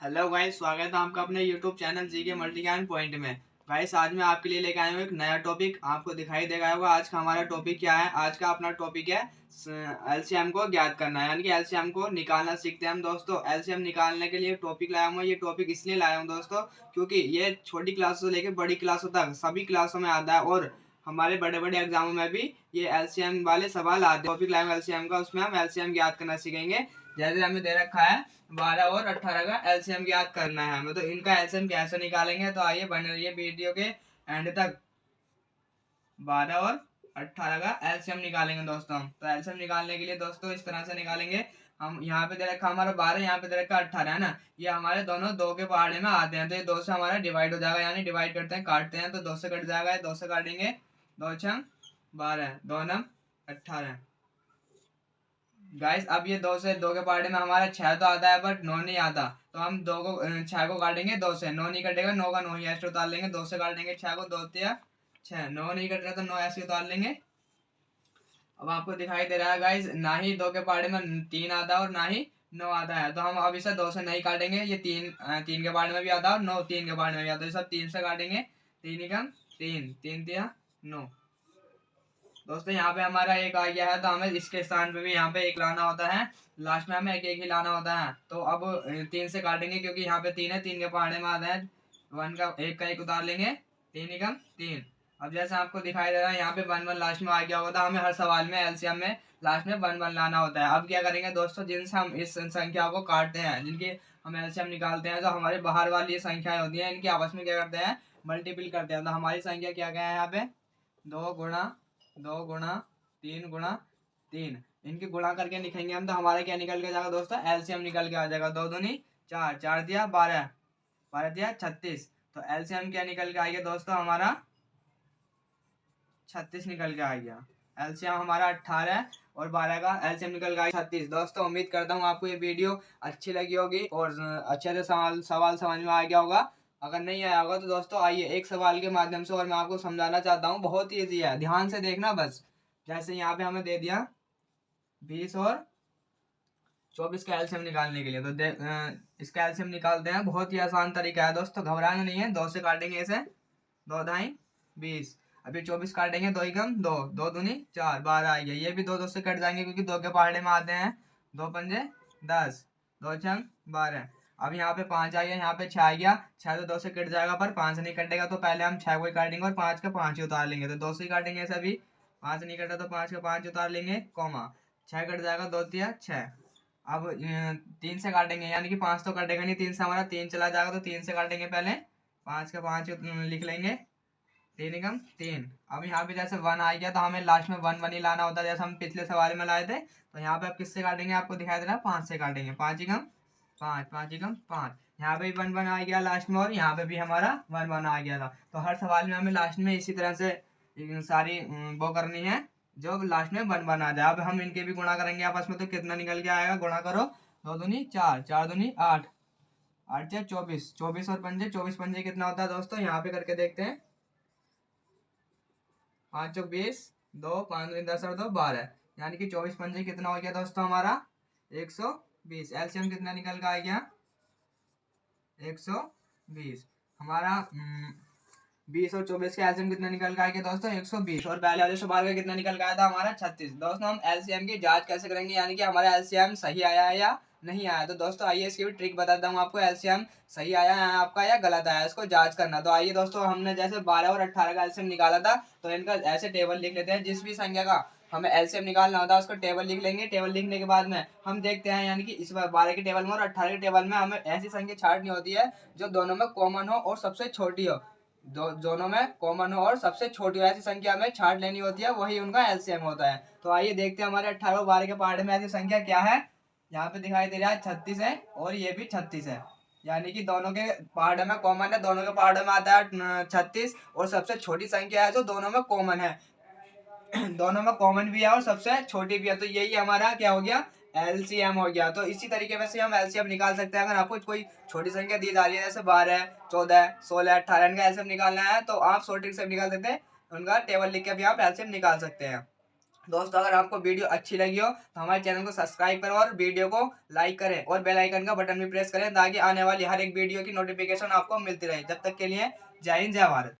Hello guys, स्वागत है आपका अपने यूट्यूब चैनल जी के मल्टी ज्ञान पॉइंट में। गाइस, आज मैं आपके लिए लेके आया हूँ एक नया टॉपिक। आपको दिखाई देगा होगा आज का हमारा टॉपिक क्या है। आज का अपना टॉपिक है एलसीएम को ज्ञात करना, यानी कि एलसीएम को निकालना सीखते हैं हम दोस्तों। एलसीएम निकालने के लिए टॉपिक लाया हूँ। ये टॉपिक इसलिए लाया हूँ दोस्तों क्योंकि ये छोटी क्लासों से लेकर बड़ी क्लासों तक सभी क्लासों में आता है और हमारे बड़े बड़े एग्जामों में भी ये एलसीएम वाले सवाल आते हैं। टॉपिक लाया हूँ एलसीएम का, उसमें हम एलसीएम ज्ञात करना सीखेंगे। जैसे हमें दे रखा है 12 और 18 का एलसीएम ज्ञात करना है हमें, तो इनका एलसीएम कैसे निकालेंगे, तो आइए बने रहिए वीडियो के एंड तक। 12 और 18 का एलसीएम निकालेंगे दोस्तों हम। तो एलसीएम निकालने के लिए दोस्तों इस तरह से निकालेंगे। हम यहाँ पे दे रखा हमारा 12, यहाँ पे दे रखा 18 है ना। ये हमारे दोनों दो के पहाड़े में आते हैं, तो ये दो से हमारा डिवाइड हो जाएगा, यानी डिवाइड करते हैं काटते हैं तो दो से कट जाएगा। दो से काटेंगे, दो छम 12, दो नम 18। गाइस, अब ये दो से दो के पार्टे में हमारा 6 तो आता है बट 9 नहीं आता, तो हम दो को 6 को काटेंगे, दो से 9 नहीं कटेगा, 9 का 9 ही ऐसे उतार लेंगे। दो से काटेंगे 6 को, दो तिया 6, 9 नहीं कट रहा तो 9 ऐसे उतार लेंगे। अब आपको दिखाई दे रहा है गाइस, ना ही दो के पार्टे में 3 आता है और ना ही 9 आता है, तो हम अब इसे दो से नहीं काटेंगे। ये तीन के पार्ट में भी आता है और 9 3 के पार्ट में भी आता है, सब 3 से काटेंगे। 3 ही कम 3, 3 तिया 9। दोस्तों यहाँ पे हमारा एक आ गया है, तो हमें इसके स्थान पे भी यहाँ पे एक लाना होता है। लास्ट में हमें एक एक ही लाना होता है, तो अब 3 से काटेंगे क्योंकि यहाँ पे 3 है, 3 के पहाड़े में आता है। वन का एक उतार लेंगे, 3 एकम 3। अब जैसे आपको दिखाई दे रहा है यहाँ पे 1 1 लास्ट में आ गया होता है। हमें हर सवाल में एलसीएम में लास्ट में 1 1 लाना होता है। अब क्या करेंगे दोस्तों, जिनसे हम इस संख्या को काटते हैं, जिनकी हम एलसीएम निकालते हैं, जो हमारे बाहर वाली ये संख्याएं होती हैं, इनकी आपस में क्या करते हैं, मल्टीपल करते हैं। तो हमारी संख्या क्या क्या है यहाँ पे, 2 गुणा 2 गुणा 3 गुणा 3, इनकी गुणा करके लिखेंगे हम, तो हमारा क्या निकल के जाएगा दोस्तों, एलसीएम निकल के आ जाएगा। 2 दूनी 4, 4 दिया 12, 12 दिया 36, तो एलसीएम क्या निकल के आएगा दोस्तों, हमारा 36 निकल के आ गया। एलसीएम हमारा 18 है और 12 का एलसीएम निकल के आया 36। दोस्तों उम्मीद करता हूँ आपको ये वीडियो अच्छी लगी होगी और अच्छे से सवाल समझ में आ गया होगा। अगर नहीं आया होगा तो दोस्तों आइए एक सवाल के माध्यम से और मैं आपको समझाना चाहता हूँ। बहुत ही ईजी है, ध्यान से देखना बस। जैसे यहाँ पे हमें दे दिया 20 और 24 का एलसीएम निकालने के लिए, तो इसका एलसीएम निकालते हैं। बहुत ही आसान तरीका है दोस्तों, घबराना नहीं है। दो से काटेंगे इसे, 2 ढाई 20। अभी 24 काटेंगे, 2 एकम 2, 2 दूनी 4, 12 आ गया। ये भी दो से कट जाएंगे क्योंकि दो के पहाड़े में आते हैं। 2 पंजे 10, 2 छंग 12। अब यहाँ पे 5 आ गया, यहाँ पे 6 आ गया। 6 तो 2 से कट जाएगा पर 5 नहीं कटेगा, तो पहले हम 6 को ही काटेंगे और 5 का 5 ही उतार लेंगे। तो 2 से ही काटेंगे ऐसे। अभी 5 नहीं कटा तो 5 का 5 उतार लेंगे, कॉमा 6 कट जाएगा, 2 तिया 6। अब 3 से काटेंगे, यानी कि 5 तो कटेगा नहीं, 3 से हमारा 3 चला जाएगा, तो 3 से काटेंगे पहले। 5 का 5 लिख लेंगे, 3 एकम 3। अब यहाँ पे जैसे 1 आ गया, तो हमें लास्ट में 1 1 ही लाना होता है, जैसे हम पिछले सवाल में लाए थे। तो यहाँ पे आप किससे काटेंगे, आपको दिखाई दे रहा है 5 से काटेंगे। 5 एकम 5, 5 एकम 5। यहाँ पे भी 1 1 आ गया लास्ट में, और यहाँ पे भी हमारा 1 1 आ गया था। तो हर सवाल में हमें लास्ट में इसी तरह से सारी वो करनी है जो लास्ट में 1 1 आ जाए। अब हम इनके भी गुणा करेंगे आपस में, तो कितना निकल के आएगा, गुणा करो। 2 दूनी 4, 4 दूनी 8, 8 से 24, 24 और पंजे 24 पंजे कितना होता है दोस्तों, यहाँ पे करके देखते हैं। 5 चौक 20, 2 5 दूनी 10 और 2 12, यानी कि 24 पंजे कितना हो गया दोस्तों, हमारा 120। एलसीएम कितना निकल के आ गया, 120। हमारा 20 और 24 का एलसीएम कितना निकल के आ गया दोस्तों, 120। और पहले वाले सवाल का कितना निकल के आया था, हमारा 36। दोस्तों हम एलसीएम की जांच कैसे करेंगे, यानी कि हमारा एलसीएम सही आया है या नहीं आया। तो दोस्तों आइए इसकी भी ट्रिक बताता हूँ आपको। एलसीएम सही आया है आपका या गलत आया, इसको जांच करना। तो आइए दोस्तों, हमने जैसे 12 और 18 का एलसीएम निकाला था, तो इनका ऐसे टेबल लिख लेते हैं। जिस भी संख्या का हमें एलसीएम निकालना होता है उसको टेबल लिख लेंगे। टेबल लिखने के बाद में हम देखते हैं, यानी कि इस बार 12 के टेबल में और 18 के टेबल में हमें ऐसी संख्या छांटनी होती है जो दोनों में कॉमन हो और सबसे छोटी हो। दोनों में कॉमन हो और सबसे छोटी हो, ऐसी संख्या में छांट लेनी होती है, वही उनका एलसीएम होता है। तो आइए देखते हैं हमारे 18 और 12 के पहाड़े में ऐसी संख्या क्या है। यहाँ पे दिखाई दे रहा है 36 है और ये भी 36 है, यानी कि दोनों के पहाड़ों में कॉमन है। दोनों के पहाड़ों में आता है 36, और सबसे छोटी संख्या है जो दोनों में कॉमन है। दोनों में कॉमन भी है और सबसे छोटी भी है, तो यही हमारा क्या हो गया, एलसीएम हो गया। तो इसी तरीके से हम एलसीएम निकाल सकते हैं। अगर आपको कोई छोटी संख्या दी जा रही है, जैसे 12, 14, 16, 18, इनका एलसीएम निकालना है, तो आप छोटी से निकाल सकते हैं। उनका टेबल लिख के भी आप एलसीएम निकाल सकते हैं। दोस्तों अगर आपको वीडियो अच्छी लगी हो तो हमारे चैनल को सब्सक्राइब करें और वीडियो को लाइक करें और बेल आइकन का बटन भी प्रेस करें ताकि आने वाली हर एक वीडियो की नोटिफिकेशन आपको मिलती रहे। जब तक के लिए जय हिंद जय भारत।